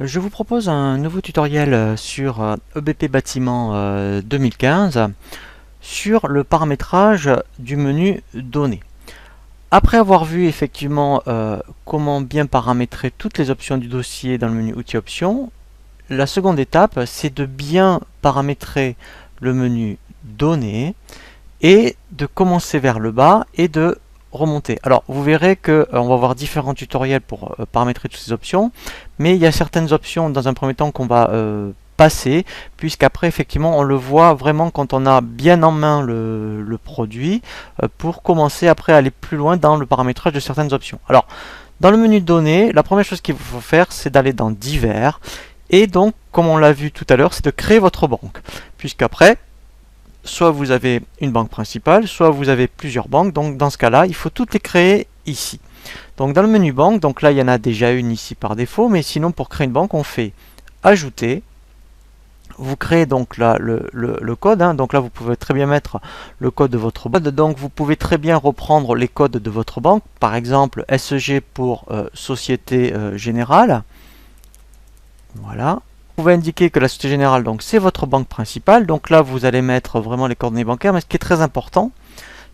Je vous propose un nouveau tutoriel sur EBP Bâtiment 2015 sur le paramétrage du menu Données. Après avoir vu effectivement comment bien paramétrer toutes les options du dossier dans le menu Outils Options, la seconde étape c'est de bien paramétrer le menu Données et de commencer vers le bas et de remonter. Alors vous verrez que on va avoir différents tutoriels pour paramétrer toutes ces options, mais il y a certaines options dans un premier temps qu'on va passer, puisqu'après effectivement on le voit vraiment quand on a bien en main le produit, pour commencer après à aller plus loin dans le paramétrage de certaines options. Alors dans le menu données, la première chose qu'il faut faire c'est d'aller dans divers, et donc comme on l'a vu tout à l'heure, c'est de créer votre banque, puisqu'après soit vous avez une banque principale, soit vous avez plusieurs banques. Donc dans ce cas-là, il faut toutes les créer ici. Donc dans le menu banque, donc là il y en a déjà une ici par défaut, mais sinon pour créer une banque, on fait ajouter. Vous créez donc là le code, hein. Donc là vous pouvez très bien mettre le code de votre banque. Donc vous pouvez très bien reprendre les codes de votre banque, par exemple SG pour Société Générale. Voilà. Vous pouvez indiquer que la Société Générale, donc c'est votre banque principale. Donc là, vous allez mettre vraiment les coordonnées bancaires. Mais ce qui est très important,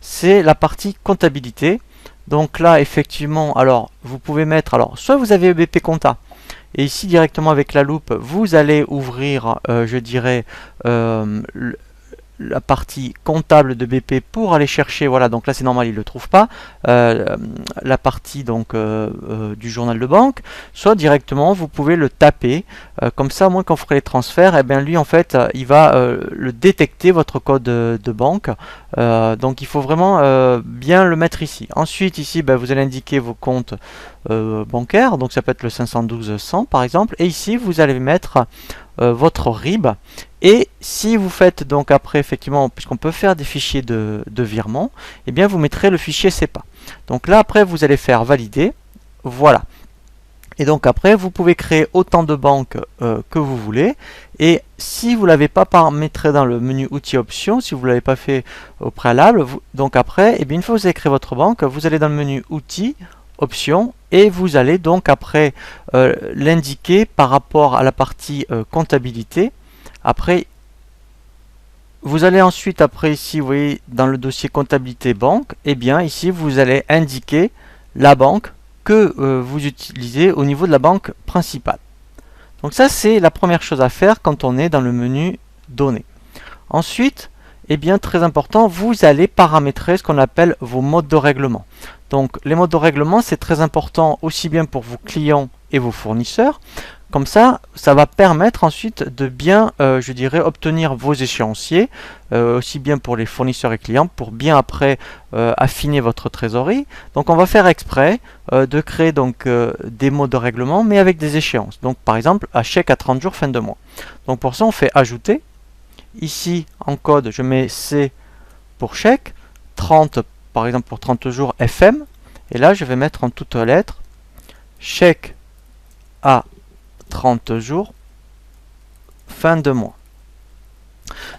c'est la partie comptabilité. Donc là, effectivement, alors vous pouvez mettre, alors soit vous avez EBP Compta, et ici directement avec la loupe, vous allez ouvrir, je dirais, la partie comptable de BP pour aller chercher, voilà, donc là c'est normal, il ne le trouve pas, la partie donc du journal de banque, soit directement vous pouvez le taper, comme ça, au moins quand vous ferez les transferts, et bien lui en fait il va le détecter votre code de banque, donc il faut vraiment bien le mettre ici. Ensuite ici vous allez indiquer vos comptes bancaires, donc ça peut être le 512 100 par exemple, et ici vous allez mettre votre RIB. Et si vous faites donc après effectivement, puisqu'on peut faire des fichiers de virement, et bien vous mettrez le fichier CEPA. Donc là après vous allez faire valider, voilà. Et donc après vous pouvez créer autant de banques que vous voulez. Et si vous ne l'avez pas paramétré dans le menu outils options, si vous ne l'avez pas fait au préalable, donc après, et bien une fois que vous avez créé votre banque, vous allez dans le menu outils options et vous allez donc après l'indiquer par rapport à la partie comptabilité. Après, vous allez ensuite, après ici, vous voyez, dans le dossier comptabilité banque, et bien ici, vous allez indiquer la banque que vous utilisez au niveau de la banque principale. Donc ça, c'est la première chose à faire quand on est dans le menu données. Ensuite, et bien très important, vous allez paramétrer ce qu'on appelle vos modes de règlement. Donc les modes de règlement, c'est très important aussi bien pour vos clients et vos fournisseurs. Comme ça, ça va permettre ensuite de bien, je dirais, obtenir vos échéanciers, aussi bien pour les fournisseurs et clients, pour bien après affiner votre trésorerie. Donc on va faire exprès de créer donc des modes de règlement, mais avec des échéances. Donc par exemple, à chèque à 30 jours fin de mois. Donc pour ça, on fait ajouter. Ici, en code, je mets C pour chèque, 30 par exemple pour 30 jours FM. Et là, je vais mettre en toutes lettres chèque à 30 jours fin de mois.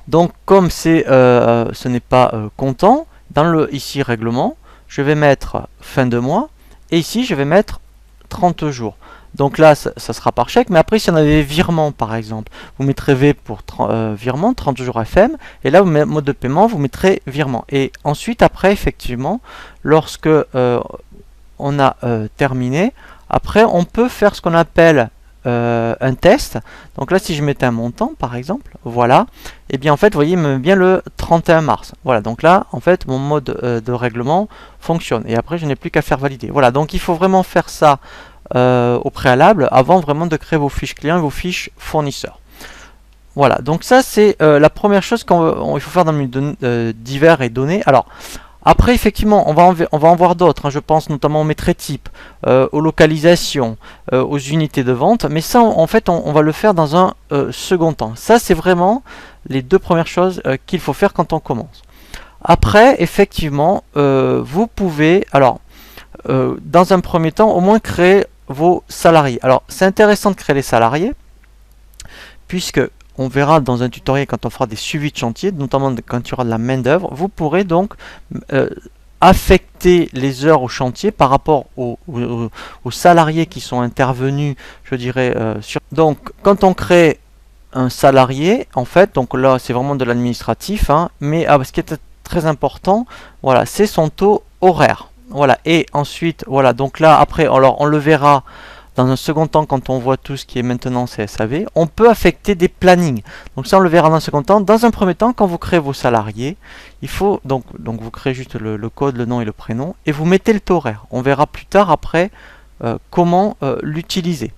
Donc comme ce n'est pas comptant, dans le ici règlement, je vais mettre fin de mois et ici je vais mettre 30 jours. Donc là ça sera par chèque, mais après si on avait virement par exemple, vous mettrez V pour virement, 30 jours FM, et là mode de paiement, vous mettrez virement. Et ensuite après effectivement, lorsque on a terminé, après on peut faire ce qu'on appelle un test. Donc là si je mettais un montant par exemple, voilà, et bien en fait vous voyez il me met bien le 31 mars. Voilà, donc là en fait mon mode de règlement fonctionne et après je n'ai plus qu'à faire valider. Voilà, donc il faut vraiment faire ça au préalable avant vraiment de créer vos fiches clients et vos fiches fournisseurs. Voilà, donc ça c'est la première chose qu'il faut faire dans le menu divers et données. Alors après, effectivement, on va en voir d'autres. Hein, je pense notamment aux métraits types, aux localisations, aux unités de vente. Mais ça, en fait, on va le faire dans un second temps. Ça, c'est vraiment les deux premières choses qu'il faut faire quand on commence. Après, effectivement, vous pouvez, alors, dans un premier temps, au moins créer vos salariés. Alors, c'est intéressant de créer les salariés, puisque on verra dans un tutoriel quand on fera des suivis de chantier, notamment quand il y aura de la main d'œuvre, vous pourrez donc affecter les heures au chantier par rapport aux salariés qui sont intervenus, je dirais, Donc, quand on crée un salarié, en fait, donc là, c'est vraiment de l'administratif, hein, mais ce qui est très important, voilà, c'est son taux horaire. Voilà, et ensuite, voilà, donc là, après, alors, on le verra dans un second temps, quand on voit tout ce qui est maintenant CSAV, on peut affecter des plannings. Donc ça, on le verra dans un second temps. Dans un premier temps, quand vous créez vos salariés, il faut donc vous créez juste le code, le nom et le prénom, et vous mettez le taux horaire. On verra plus tard après comment l'utiliser.